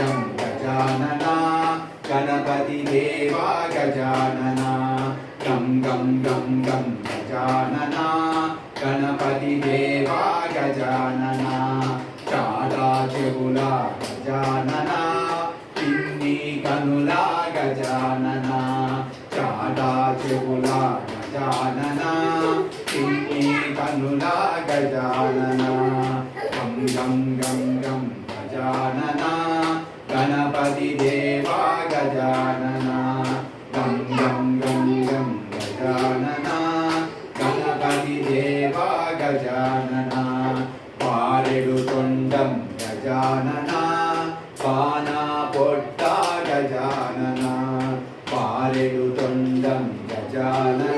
గం గజానన గణపతి దేవా గజానన గం గం గం గం గజానన గణపతి దేవా గజానన చాలా చెవుల గజానన పిన్ని కనుల గజానన చాలా చెవుల గజానన పిన్ని కనుల గజానన గం గం గం గం గజానన గణపతి దేవా గజానన గం గం గం గం గజానన గణపతి దేవా గజానన పారెడు తొండం గజానన పాన పొట్ట గజానన పారెడు తొండం గజానన